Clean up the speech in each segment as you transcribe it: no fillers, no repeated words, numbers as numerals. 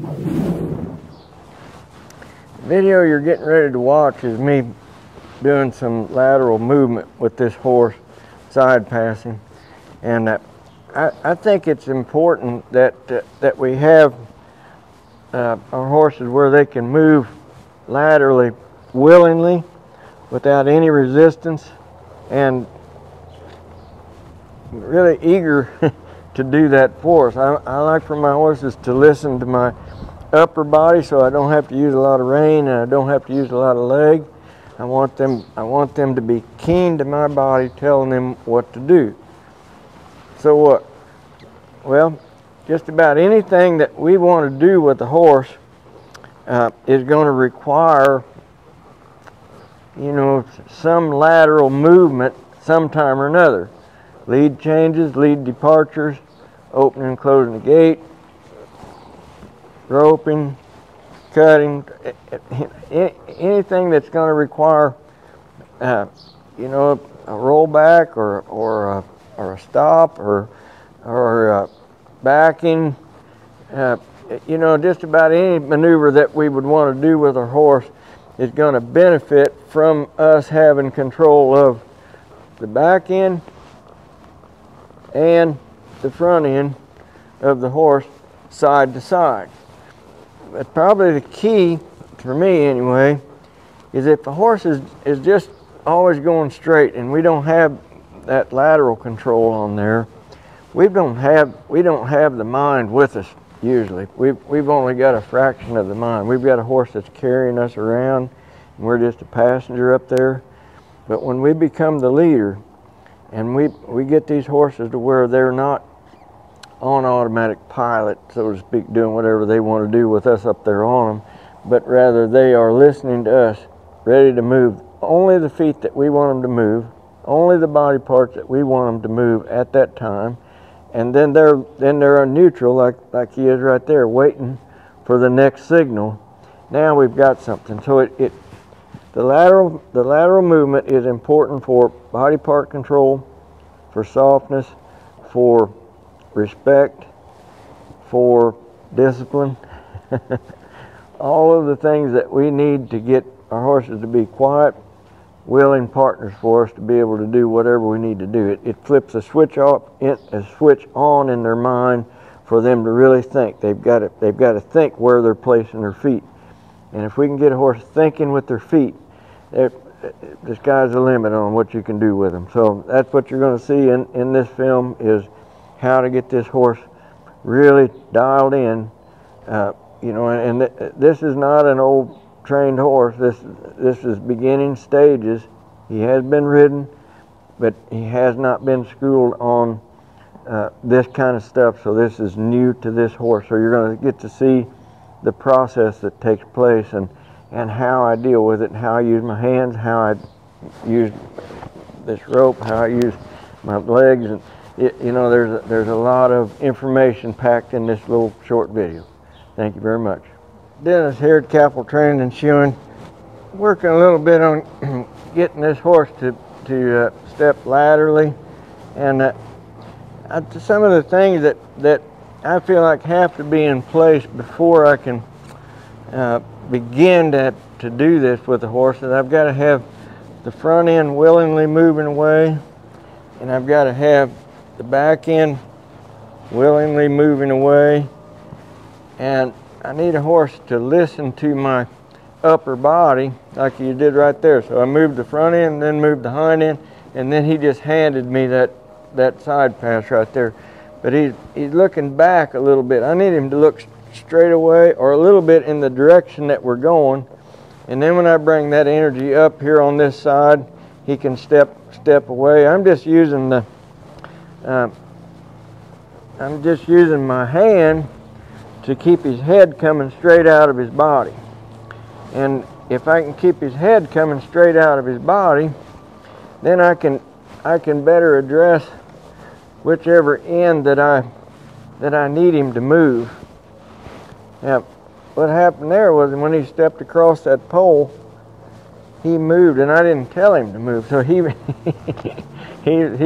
The video you're getting ready to watch is me doing some lateral movement with this horse, side passing, and I think it's important that we have our horses where they can move laterally willingly without any resistance and really eager to do that for us. I like for my horses to listen to my upper body, so I don't have to use a lot of rein and I don't have to use a lot of leg. I want them to be keen to my body, telling them what to do. So what? Well, just about anything that we want to do with the horse is going to require, you know, some lateral movement sometime or another. Lead changes, lead departures, opening and closing the gate, roping, cutting, anything that's going to require, you know, a rollback or a stop or backing, you know, just about any maneuver that we would want to do with our horse is going to benefit from us having control of the back end and the front end of the horse side to side. But probably the key, for me anyway, is if the horse is just always going straight and we don't have that lateral control on there, we don't have the mind with us usually. We've only got a fraction of the mind. We've got a horse that's carrying us around and we're just a passenger up there. But when we become the leader and we get these horses to where they're not on automatic pilot, so to speak, doing whatever they want to do with us up there on them, but rather they are listening to us, ready to move only the feet that we want them to move, only the body parts that we want them to move at that time, and then they're neutral like he is right there, waiting for the next signal. Now we've got something. So the lateral movement is important for body part control, for softness, for respect, for discipline, all of the things that we need to get our horses to be quiet, willing partners for us to be able to do whatever we need to do. It flips a switch on in their mind for them to really think. They've got to think where they're placing their feet. And if we can get a horse thinking with their feet, the sky's the limit on what you can do with them. So that's what you're going to see in this film, is how to get this horse really dialed in. You know, and this is not an old trained horse. This is beginning stages. He has been ridden, but he has not been schooled on this kind of stuff. So this is new to this horse. So you're going to get to see the process that takes place and how I deal with it, and how I use my hands, how I use this rope, how I use my legs, and you know, there's a lot of information packed in this little short video. Thank you very much. Dennis here at Cappel Training and Shoeing, working a little bit on getting this horse to step laterally, and some of the things that I feel like have to be in place before I can begin to do this with the horse. Is I've got to have the front end willingly moving away, and I've got to have the back end willingly moving away, and I need a horse to listen to my upper body like you did right there. So I moved the front end, then moved the hind end, and then he just handed me that side pass right there. But he's looking back a little bit. I need him to look straight away or a little bit in the direction that we're going, and then when I bring that energy up here on this side, he can step away. I'm just using my hand to keep his head coming straight out of his body. And if I can keep his head coming straight out of his body, then I can better address whichever end that I need him to move. Now, what happened there was when he stepped across that pole, he moved, and I didn't tell him to move. So he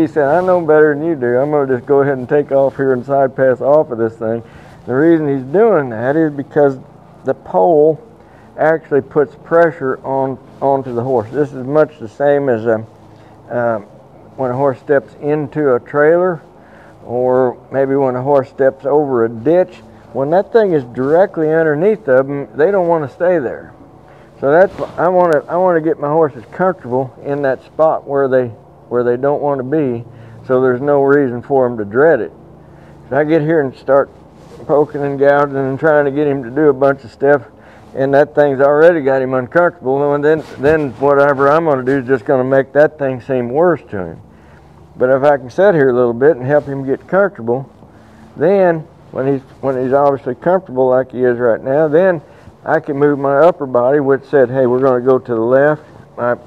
said, "I know better than you do. I'm going to just go ahead and take off here and side pass off of this thing." The reason he's doing that is because the pole actually puts pressure onto the horse. This is much the same as when a horse steps into a trailer, or maybe when a horse steps over a ditch. When that thing is directly underneath of them, they don't want to stay there. So that's I want to get my horses comfortable in that spot where they don't want to be, so there's no reason for them to dread it. If I get here and start poking and gouging and trying to get him to do a bunch of stuff, and that thing's already got him uncomfortable, and then whatever I'm going to do is just going to make that thing seem worse to him. But if I can sit here a little bit and help him get comfortable, then when he's obviously comfortable like he is right now, then I can move my upper body, which said, hey, we're going to go to the left.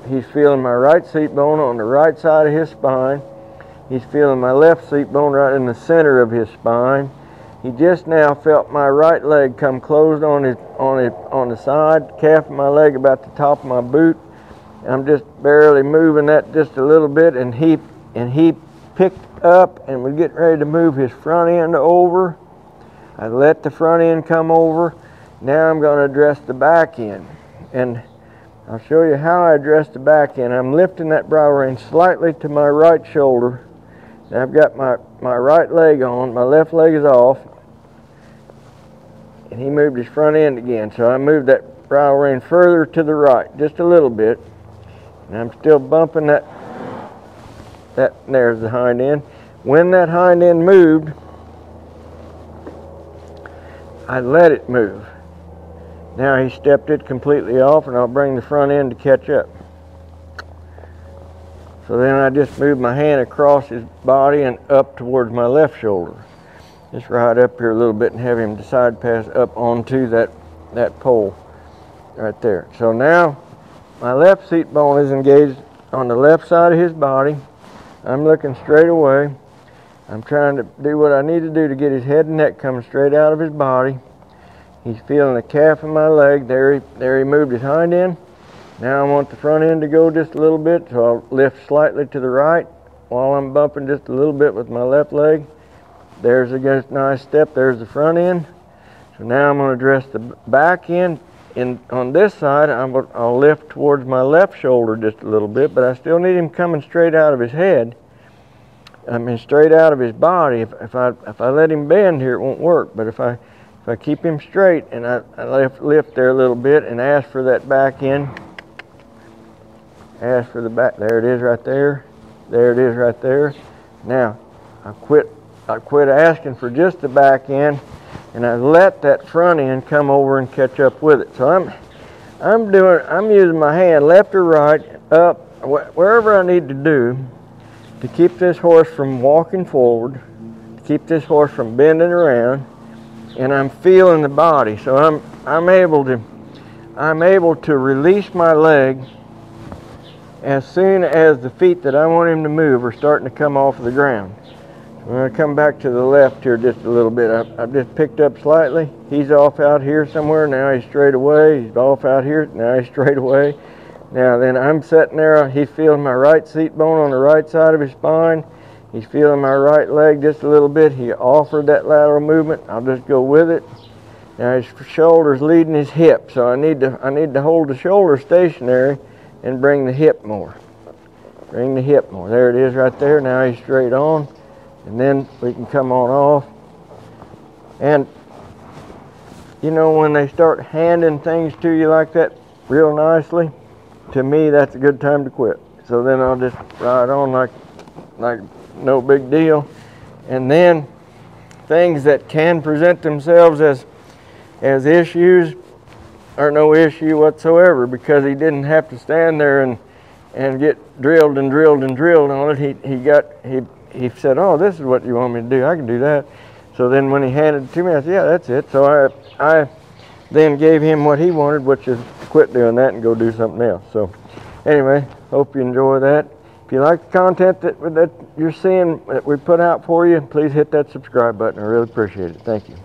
He's feeling my right seat bone on the right side of his spine. He's feeling my left seat bone right in the center of his spine. He just now felt my right leg come closed on the side, calf of my leg about the top of my boot. I'm just barely moving that just a little bit, and he picked up and was getting ready to move his front end over. I let the front end come over. Now I'm going to address the back end, and I'll show you how I address the back end. I'm lifting that brow rein slightly to my right shoulder. Now I've got my right leg on, my left leg is off, and he moved his front end again. So I moved that brow rein further to the right, just a little bit, and I'm still bumping that. There's the hind end. When that hind end moved, I let it move. Now he stepped it completely off, and I'll bring the front end to catch up. So then I just move my hand across his body and up towards my left shoulder. Just right up here a little bit and have him side pass up onto that pole right there. So now my left seat bone is engaged on the left side of his body. I'm looking straight away. I'm trying to do what I need to do to get his head and neck coming straight out of his body. He's feeling the calf of my leg. There he moved his hind end. Now I want the front end to go just a little bit, so I'll lift slightly to the right while I'm bumping just a little bit with my left leg. There's a nice step. There's the front end. So now I'm going to address the back end. On this side, I'll lift towards my left shoulder just a little bit, but I still need him coming straight out of his head. I mean, straight out of his body. If I let him bend here, it won't work. But if I keep him straight and I lift there a little bit and ask for that back end, ask for the back. There it is right there. There it is right there. Now I quit asking for just the back end, and I let that front end come over and catch up with it. So I'm using my hand left or right, up, wherever I need to do to keep this horse from walking forward, to keep this horse from bending around, and I'm feeling the body. So I'm able to release my leg as soon as the feet that I want him to move are starting to come off the ground. I'm going to come back to the left here just a little bit. I've just picked up slightly. He's off out here somewhere. Now he's straight away. He's off out here. Now he's straight away. Now then I'm sitting there. He's feeling my right seat bone on the right side of his spine. He's feeling my right leg just a little bit. He offered that lateral movement. I'll just go with it. Now his shoulder's leading his hip, so I need to hold the shoulder stationary and bring the hip more. Bring the hip more. There it is right there. Now he's straight on. And then we can come on off. And you know, when they start handing things to you like that real nicely, to me that's a good time to quit. So then I'll just ride on like no big deal. And then things that can present themselves as issues are no issue whatsoever, because he didn't have to stand there and get drilled and drilled and drilled on it. He said, oh, this is what you want me to do. I can do that. So then when he handed it to me, I said, yeah, that's it. So I then gave him what he wanted, which is quit doing that and go do something else. So anyway, hope you enjoy that. If you like the content that you're seeing that we put out for you, please hit that subscribe button. I really appreciate it. Thank you.